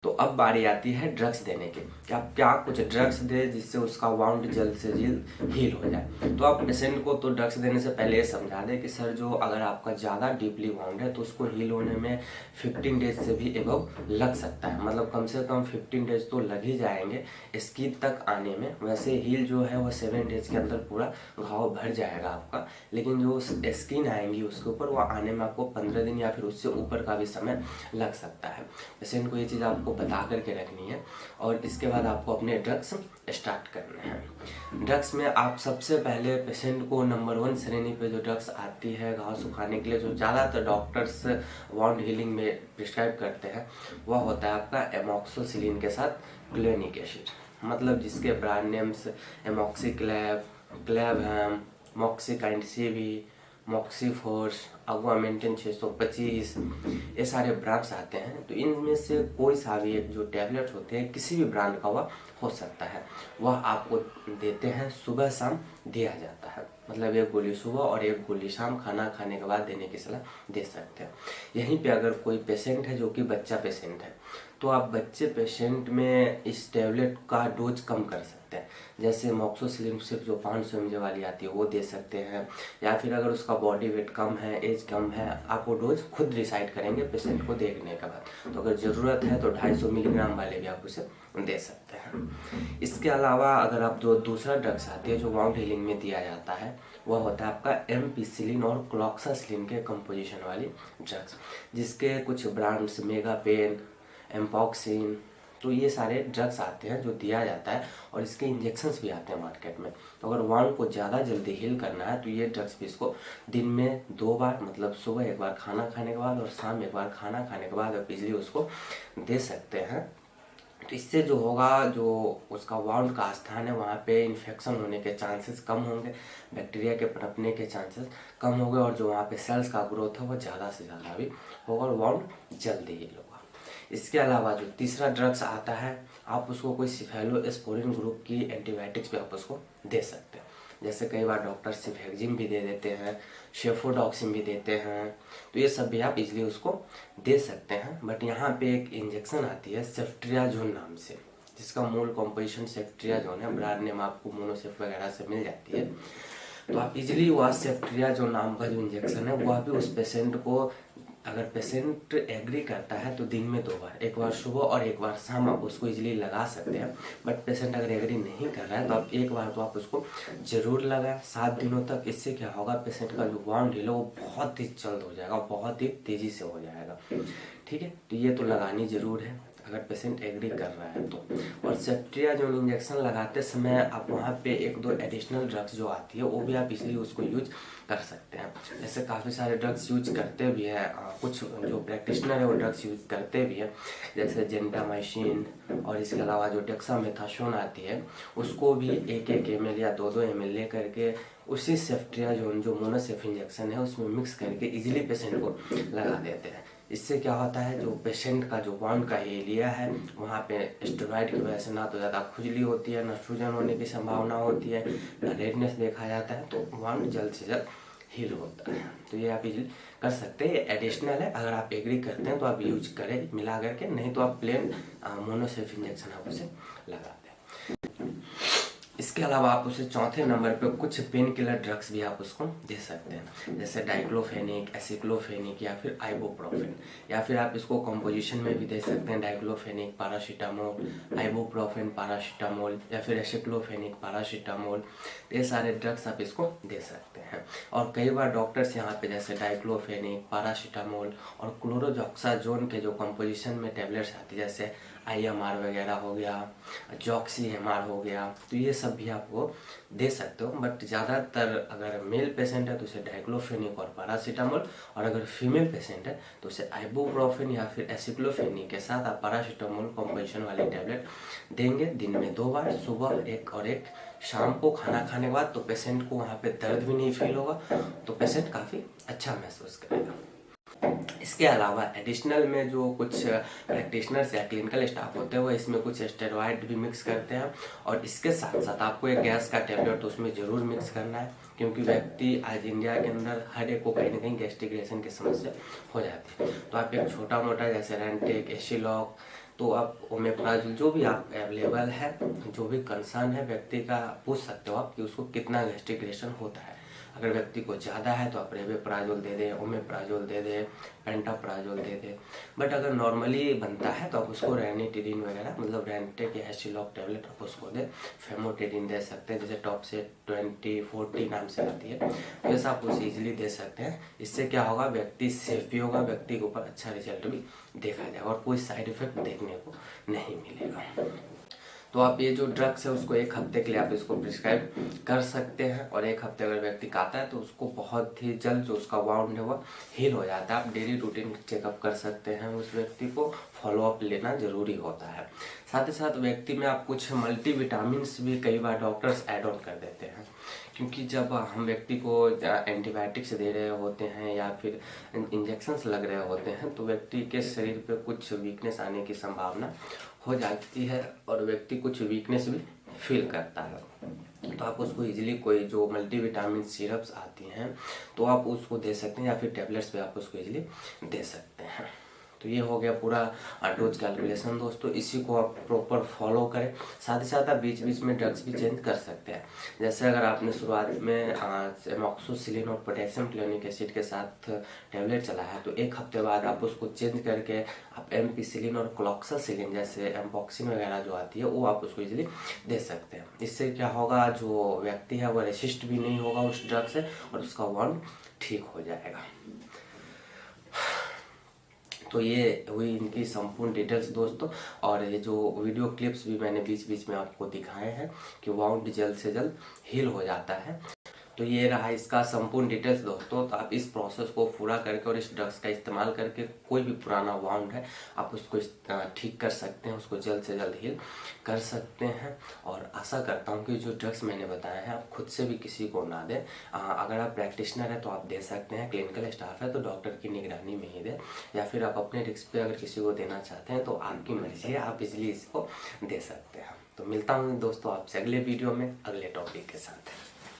तो अब बारी आती है ड्रग्स देने की कि आप क्या कुछ ड्रग्स दे जिससे उसका वाउंड जल्द से जल्द हील हो जाए। तो आप पेशेंट को तो ड्रग्स देने से पहले ये समझा दें कि सर जो अगर आपका ज़्यादा डीपली वाउंड है तो उसको हील होने में 15 डेज से भी एबव लग सकता है। मतलब कम से कम 15 डेज तो लग ही जाएंगे स्किन तक आने में। वैसे हील जो है वो 7 डेज के अंदर पूरा घाव भर जाएगा आपका, लेकिन जो स्किन आएंगी उसके ऊपर वो आने में आपको 15 दिन या फिर उससे ऊपर का भी समय लग सकता है। पेशेंट को ये चीज़ आपको बता करके रखनी है और इसके बाद आपको अपने ड्रग्स स्टार्ट करने हैं। ड्रग्स में आप सबसे पहले पेशेंट को नंबर 1 श्रेणी पे जो ड्रग्स आती है घाव सुखाने के लिए, जो ज़्यादातर डॉक्टर्स वाउंड हीलिंग में प्रिस्क्राइब करते हैं, वह होता है आपका एमॉक्सोसिलिन के साथ क्लोनिक एसिड। मतलब जिसके brand names एमॉक्सीक्लैव, क्लैवहैम, Moxikind CV, Moxiforce, अग्वामेंटिन 625, ये सारे ब्रांड्स आते हैं। तो इनमें से कोई सा भी एक जो टैबलेट होते हैं किसी भी ब्रांड का वह हो सकता है, वह आपको देते हैं, सुबह शाम दिया जाता है। मतलब एक गोली सुबह और एक गोली शाम खाना खाने के बाद देने की सलाह दे सकते हैं। यहीं पे अगर कोई पेशेंट है जो कि बच्चा पेशेंट है तो आप बच्चे पेशेंट में इस टैबलेट का डोज कम कर सकते हैं। जैसे मॉक्सोसिलिन सिर्फ जो 500 mg वाली आती है वो दे सकते हैं, या फिर अगर उसका बॉडी वेट कम है, एज कम है, आप वो डोज खुद डिसाइड करेंगे पेशेंट को देखने के बाद। तो अगर ज़रूरत है तो 250 मिलीग्राम वाले भी आप उसे दे सकते हैं। इसके अलावा अगर आप जो दूसरा ड्रग्स आती है जो वाउंड हीलिंग में दिया जाता है वह होता है आपका एमपीसिलिन और क्लॉक्सासिलिन के कंपोजिशन वाली ड्रग्स, जिसके कुछ ब्रांड्स मेगापेन, एम्पॉक्सिन, तो ये सारे ड्रग्स आते हैं जो दिया जाता है और इसके इंजेक्शंस भी आते हैं मार्केट में। तो अगर वाउंड को ज़्यादा जल्दी हील करना है तो ये ड्रग्स भी इसको दिन में 2 बार, मतलब सुबह एक बार खाना खाने के बाद और शाम एक बार खाना खाने के बाद आप इजीली उसको दे सकते हैं। तो इससे जो होगा, जो उसका वाउंड का स्थान है वहाँ पे इन्फेक्शन होने के चांसेस कम होंगे, बैक्टीरिया के पनपने के चांसेस कम होंगे और जो वहाँ पे सेल्स का ग्रोथ है वो ज़्यादा से ज़्यादा भी होगा और वाउंड जल्दी हील होगा। इसके अलावा जो तीसरा ड्रग्स आता है, आप उसको कोई सिफेलोस्पोरिन ग्रुप की एंटीबायोटिक्स भी आप उसको दे सकते हैं। जैसे कई बार डॉक्टर सिफेक्जिम भी दे देते हैं, शेफोडॉक्सिन भी देते हैं, तो ये सब भी आप इजीली उसको दे सकते हैं। बट यहाँ पे एक इंजेक्शन आती है सेफ्ट्रियाजोन नाम से, जिसका मूल कॉम्पोजिशन सेफ्ट्रियाजोन है। ब्रांड नेम आपको मोनोसेफ वगैरह से मिल जाती है। तो आप इजीली वह सेफ्ट्रियाजोन नाम का जो इंजेक्शन है वह भी उस पेशेंट को, अगर पेशेंट एग्री करता है तो दिन में 2 बार, एक बार सुबह और एक बार शाम आप उसको इजीली लगा सकते हैं। बट पेशेंट अगर एग्री नहीं कर रहा है तो आप एक बार तो आप उसको जरूर लगाएं 7 दिनों तक। इससे क्या होगा, पेशेंट का जो वाउंड हील है वो बहुत ही जल्द हो जाएगा, बहुत ही तेजी से हो जाएगा। ठीक है, तो ये तो लगानी जरूर है अगर पेशेंट एग्री कर रहा है तो। और सेफ्ट्रियाजोन इंजेक्शन लगाते समय आप वहाँ पे 1-2 एडिशनल ड्रग्स जो आती है वो भी आप इसलिए उसको यूज कर सकते हैं। जैसे काफ़ी सारे ड्रग्स यूज करते भी हैं, कुछ जो प्रैक्टिशनर है वो ड्रग्स यूज करते भी हैं, जैसे जेंटामाइसिन, और इसके अलावा जो डेक्सामेथासोन आती है उसको भी 1-1 ml या 2-2 ml ले करके उसी सेफ्ट्रियाजोन जो मोनोसेफ इंजेक्शन है उसमें मिक्स करके इजीली पेशेंट को लगा देते हैं। इससे क्या होता है, जो पेशेंट का जो वाउंड का एरिया है वहाँ पे स्टेरॉइड की वजह से ना तो ज़्यादा खुजली होती है, ना सूजन होने की संभावना होती है, ना रेडनेस देखा जाता है, तो वाउंड जल्द से जल्द हील होता है। तो ये आप इजीली कर सकते हैं। ये एडिशनल है, अगर आप एग्री करते हैं तो आप यूज करें मिला करके, नहीं तो आप प्लेन मोनोसेफ इंजेक्शन आप उसे लगा दें। इसके अलावा आप उसे चौथे नंबर पे कुछ पेन किलर ड्रग्स भी आप उसको दे सकते हैं, जैसे डाइक्लोफेनिक, एसिक्लोफेनिक या फिर आइबुप्रोफेन, या फिर आप इसको कंपोजिशन में भी दे सकते हैं, डाइक्लोफेनिक पैरासीटामोल, आइबुप्रोफेन पैरासीटामोल या फिर एसिक्लोफेनिक पैरासीटामोल। ये सारे ड्रग्स आप इसको दे सकते हैं। और कई बार डॉक्टर्स यहाँ पे जैसे डाइक्लोफेनिक, पैरासीटामोल और क्लोरोजॉक्साजोन के जो कंपोजिशन में टैबलेट्स आती है, जैसे IMR वगैरह हो गया, JOXY-MR हो गया, तो ये सब भी आपको दे सकते हो। बट ज़्यादातर अगर मेल पेशेंट है तो उसे डाइक्लोफेनिक और पैरासीटामोल, और अगर फीमेल पेशेंट है तो उसे आइबुप्रोफेन या फिर एसिक्लोफेनिक के साथ आप पैरासीटामोल कॉम्पोजिशन वाली टैबलेट देंगे दिन में 2 बार, सुबह एक और एक शाम को खाना खाने के बाद। तो पेशेंट को वहाँ पे दर्द भी नहीं फील होगा, तो पेशेंट काफ़ी अच्छा महसूस करेगा। इसके अलावा एडिशनल में जो कुछ प्रैक्टिशनर्स या क्लिनिकल स्टाफ होते हैं वो इसमें कुछ स्टेरॉइड भी मिक्स करते हैं, और इसके साथ साथ आपको एक गैस का टैबलेट तो उसमें ज़रूर मिक्स करना है, क्योंकि व्यक्ति आज इंडिया के अंदर हर एक को कहीं ना कहीं गैस्ट्रिकेशन की समस्या हो जाती है। तो आप एक छोटा मोटा जैसे रेंटेक, एसिलॉक, तो आप ओमेप्राजोल जो भी आप अवेलेबल है, जो भी कंसर्न है व्यक्ति का, पूछ सकते हो आप कि उसको कितना गैस्ट्रिक रिएक्शन होता है। अगर व्यक्ति को ज़्यादा है तो आप रेवेप्राजोल दे दें, ओमेप्राजोल दे दें, पेंटाप्राजोल दे दें। बट अगर नॉर्मली बनता है तो आप उसको रेनिटिडिन वगैरह, मतलब रेंटेक या एस्टिलॉक टैबलेट आप उसको दें। फेमोटिडिन दे सकते हैं, जैसे टॉप से 20-40 नाम से आती है, वैसा आप उसे ईजिली दे सकते हैं। इससे क्या होगा, व्यक्ति सेफ भी होगा, व्यक्ति के ऊपर अच्छा रिजल्ट भी देखा जाएगा और कोई साइड इफेक्ट देखने को नहीं मिलेगा। तो आप ये जो ड्रग्स है उसको 1 हफ्ते के लिए आप इसको प्रिस्क्राइब कर सकते हैं, और 1 हफ्ते अगर व्यक्ति खाता है तो उसको बहुत ही जल्द जो उसका वाउंड है वो हील हो जाता है। आप डेली रूटीन चेकअप कर सकते हैं, उस व्यक्ति को फॉलोअप लेना जरूरी होता है। साथ ही साथ व्यक्ति में आप कुछ मल्टीविटामिन्स भी कई बार डॉक्टर्स ऐड ऑन कर देते हैं, क्योंकि जब हम व्यक्ति को एंटीबायोटिक्स दे रहे होते हैं या फिर इंजेक्शंस लग रहे होते हैं तो व्यक्ति के शरीर पे कुछ वीकनेस आने की संभावना हो जाती है और व्यक्ति कुछ वीकनेस भी फील करता है। तो आप उसको इजीली कोई जो मल्टीविटामिन सिरप्स आती हैं तो आप उसको दे सकते हैं, या फिर टैबलेट्स पे आप उसको इजीली दे सकते हैं। तो ये हो गया पूरा डोज कैलकुलेशन दोस्तों, इसी को आप प्रॉपर फॉलो करें। साथ ही साथ आप बीच बीच में ड्रग्स भी चेंज कर सकते हैं। जैसे अगर आपने शुरुआत में एमॉक्सोसिलिन और पोटेशियम क्लोनिक एसिड के साथ टैबलेट चलाया है तो 1 हफ्ते बाद आप उसको चेंज करके आप एमपीसिलिन और क्लॉक्सासिलिन जैसे एम्पॉक्सिन वगैरह जो आती है वो आप उसको इजीली दे सकते हैं। इससे क्या होगा, जो व्यक्ति है वो रेसिस्ट भी नहीं होगा उस ड्रग से और उसका वाउंड ठीक हो जाएगा। तो ये हुई इनकी संपूर्ण डिटेल्स दोस्तों, और ये जो वीडियो क्लिप्स भी मैंने बीच बीच में आपको दिखाए हैं कि वाउंड जल्द से जल्द हील हो जाता है। तो ये रहा इसका संपूर्ण डिटेल्स दोस्तों। तो आप इस प्रोसेस को पूरा करके और इस ड्रग्स का इस्तेमाल करके कोई भी पुराना वाउंड है आप उसको ठीक कर सकते हैं, उसको जल्द से जल्द हील कर सकते हैं। और आशा करता हूँ कि जो ड्रग्स मैंने बताया है आप खुद से भी किसी को ना दें। अगर आप प्रैक्टिशनर है तो आप दे सकते हैं, क्लिनिकल स्टाफ है तो डॉक्टर की निगरानी में ही दें, या फिर आप अपने रिस्क पे अगर किसी को देना चाहते हैं तो आपकी मर्जी है, आप इजीली इसको दे सकते हैं। तो मिलता हूँ दोस्तों आपसे अगले वीडियो में अगले टॉपिक के साथ।